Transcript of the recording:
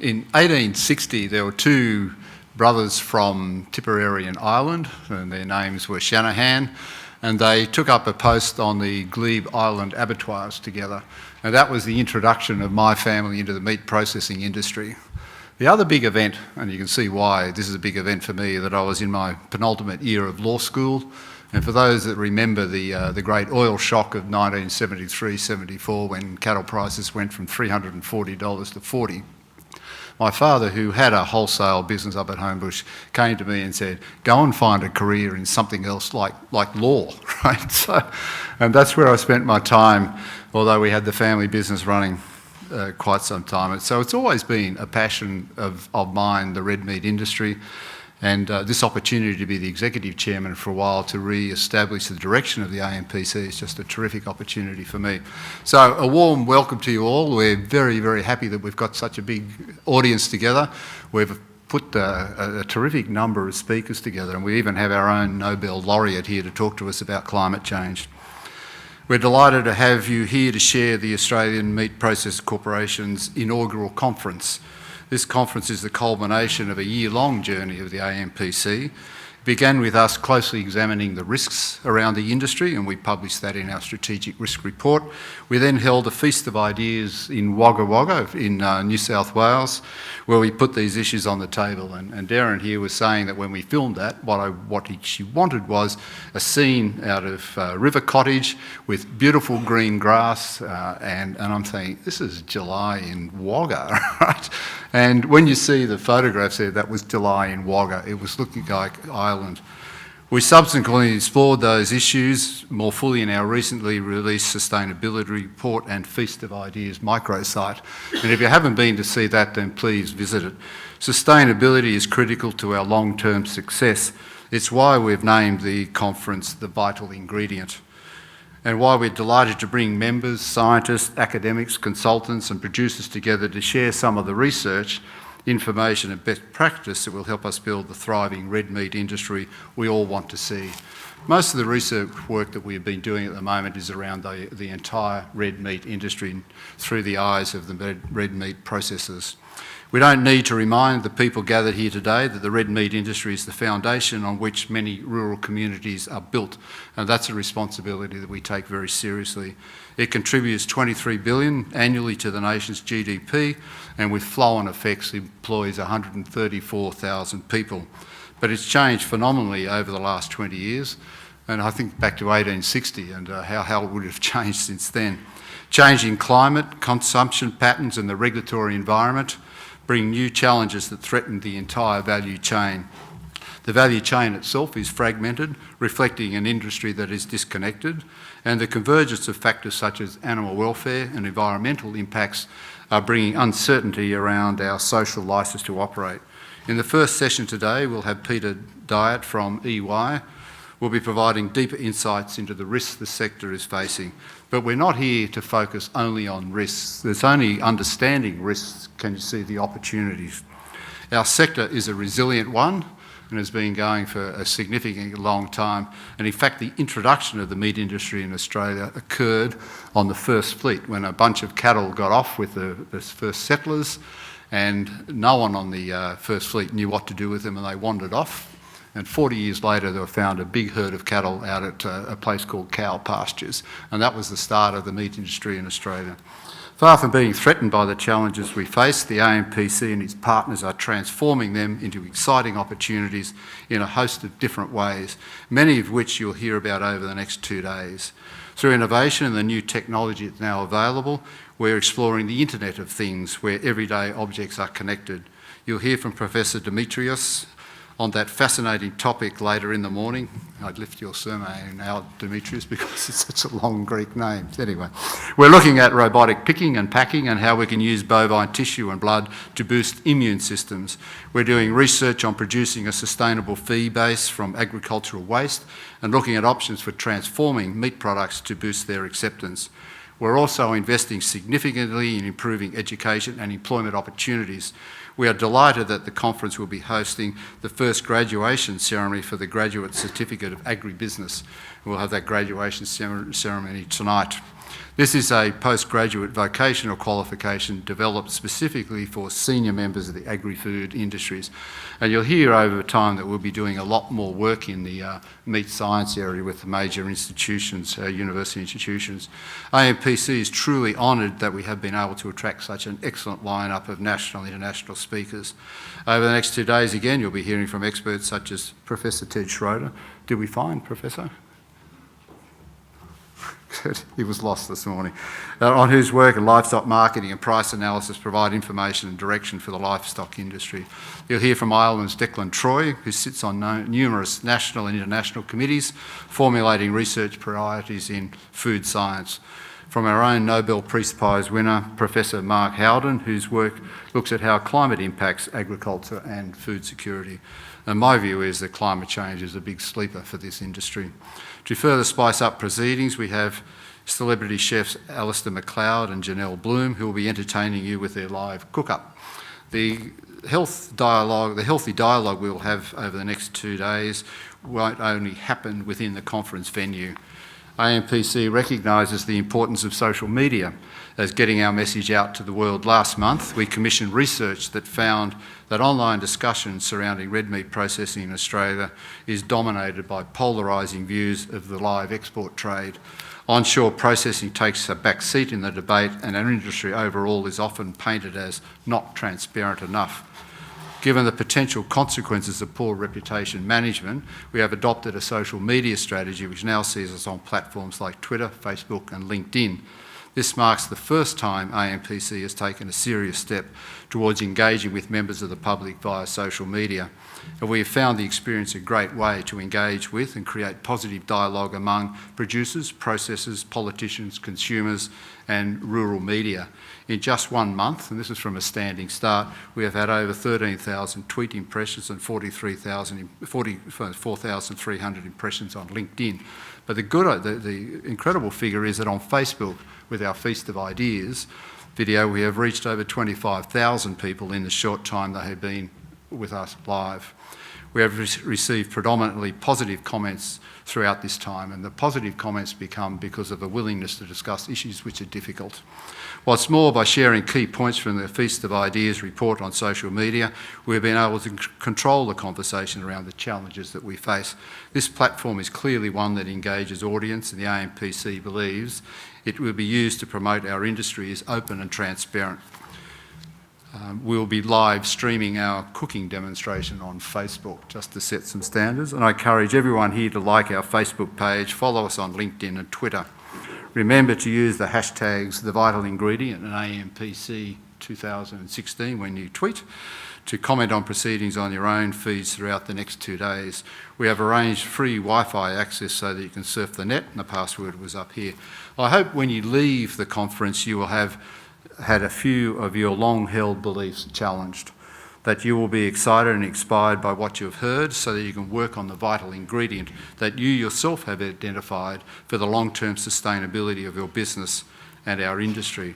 In 1860, there were two brothers from Tipperary in Ireland, and their names were Shanahan, and they took up a post on the Glebe Island abattoirs together. And that was the introduction of my family into the meat processing industry. The other big event, and you can see why this is a big event for me, that I was in my penultimate year of law school. And for those that remember the great oil shock of 1973-74, when cattle prices went from $340 to $40, my father, who had a wholesale business up at Homebush, came to me and said, go and find a career in something else like law, right? So, and that's where I spent my time, although we had the family business running quite some time. So it's always been a passion of mine, the red meat industry. And this opportunity to be the executive chairman for a while to re-establish the direction of the AMPC is just a terrific opportunity for me. So a warm welcome to you all. We're very, very happy that we've got such a big audience together. We've put a terrific number of speakers together, and we even have our own Nobel laureate here to talk to us about climate change. We're delighted to have you here to share the Australian Meat Processors Corporation's inaugural conference. This conference is the culmination of a year-long journey of the AMPC. It began with us closely examining the risks around the industry, and we published that in our strategic risk report. We then held a Feast of Ideas in Wagga Wagga in New South Wales, where we put these issues on the table. And Darren here was saying that when we filmed that, what she wanted was a scene out of River Cottage with beautiful green grass, and I'm saying, this is July in Wagga, right? And when you see the photographs there, that was July in Wagga. It was looking like Ireland. We subsequently explored those issues more fully in our recently released sustainability report and Feast of Ideas microsite. And if you haven't been to see that, then please visit it. Sustainability is critical to our long-term success. It's why we've named the conference the Vital Ingredient. And why we're delighted to bring members, scientists, academics, consultants and producers together to share some of the research, information and best practice that will help us build the thriving red meat industry we all want to see. Most of the research work that we've been doing at the moment is around the entire red meat industry through the eyes of the red meat processors. We don't need to remind the people gathered here today that the red meat industry is the foundation on which many rural communities are built, and that's a responsibility that we take very seriously. It contributes $23 billion annually to the nation's GDP, and with flow-on effects employs 134,000 people. But it's changed phenomenally over the last 20 years, and I think back to 1860 and how it would have changed since then. Changing climate, consumption patterns and the regulatory environment bring new challenges that threaten the entire value chain. The value chain itself is fragmented, reflecting an industry that is disconnected, and the convergence of factors such as animal welfare and environmental impacts are bringing uncertainty around our social licence to operate. In the first session today, we'll have Peter Dyatt from EY. We'll be providing deeper insights into the risks the sector is facing. But we're not here to focus only on risks. There's only understanding risks can you see the opportunities. Our sector is a resilient one and has been going for a significantly long time. And in fact, the introduction of the meat industry in Australia occurred on the first fleet when a bunch of cattle got off with the first settlers, and no one on the first fleet knew what to do with them, and they wandered off. And 40 years later, they were found a big herd of cattle out at a place called Cow Pastures. And that was the start of the meat industry in Australia. Far from being threatened by the challenges we face, the AMPC and its partners are transforming them into exciting opportunities in a host of different ways, many of which you'll hear about over the next 2 days. Through innovation and the new technology that's now available, we're exploring the Internet of Things, where everyday objects are connected. You'll hear from Professor Demetrios on that fascinating topic later in the morning. I'd lift your surname now, Demetrius, because it's such a long Greek name. Anyway, we're looking at robotic picking and packing and how we can use bovine tissue and blood to boost immune systems. We're doing research on producing a sustainable feed base from agricultural waste and looking at options for transforming meat products to boost their acceptance. We're also investing significantly in improving education and employment opportunities. We are delighted that the conference will be hosting the first graduation ceremony for the Graduate Certificate of Agribusiness. We'll have that graduation ceremony tonight. This is a postgraduate vocational qualification developed specifically for senior members of the agri-food industries. And you'll hear over time that we'll be doing a lot more work in the meat science area with the major institutions, university institutions. AMPC is truly honoured that we have been able to attract such an excellent lineup of national and international speakers. Over the next 2 days, again, you'll be hearing from experts such as Professor Ted Schroeder. Did we find Professor? He was lost this morning, on whose work in livestock marketing and price analysis provide information and direction for the livestock industry. You'll hear from Ireland's Declan Troy, who sits on numerous national and international committees formulating research priorities in food science. From our own Nobel Peace Prize winner, Professor Mark Howden, whose work looks at how climate impacts agriculture and food security. And my view is that climate change is a big sleeper for this industry. To further spice up proceedings, we have celebrity chefs Alistair McLeod and Janelle Bloom, who will be entertaining you with their live cook-up. The healthy dialogue we will have over the next 2 days won't only happen within the conference venue. AMPC recognises the importance of social media as getting our message out to the world. Last month, we commissioned research that found that online discussion surrounding red meat processing in Australia is dominated by polarising views of the live export trade. Onshore processing takes a back seat in the debate, and our industry overall is often painted as not transparent enough. Given the potential consequences of poor reputation management, we have adopted a social media strategy which now sees us on platforms like Twitter, Facebook and LinkedIn. This marks the first time AMPC has taken a serious step towards engaging with members of the public via social media, and we have found the experience a great way to engage with and create positive dialogue among producers, processors, politicians, consumers and rural media. In just 1 month, and this is from a standing start, we have had over 13,000 tweet impressions and 4,300 impressions on LinkedIn. But the incredible figure is that on Facebook, with our Feast of Ideas video, we have reached over 25,000 people in the short time they have been with us live. We have received predominantly positive comments throughout this time, and the positive comments become because of a willingness to discuss issues which are difficult. What's more, by sharing key points from the Feast of Ideas report on social media, we've been able to control the conversation around the challenges that we face. This platform is clearly one that engages audience, and the AMPC believes it will be used to promote our industry as open and transparent. We'll be live streaming our cooking demonstration on Facebook just to set some standards, and I encourage everyone here to like our Facebook page, follow us on LinkedIn and Twitter. Remember to use the hashtags The Vital Ingredient and AMPC 2016 when you tweet, to comment on proceedings on your own feeds throughout the next 2 days. We have arranged free Wi-Fi access so that you can surf the net, and the password was up here. I hope when you leave the conference you will have had a few of your long-held beliefs challenged, that you will be excited and inspired by what you have heard so that you can work on the vital ingredient that you yourself have identified for the long-term sustainability of your business and our industry.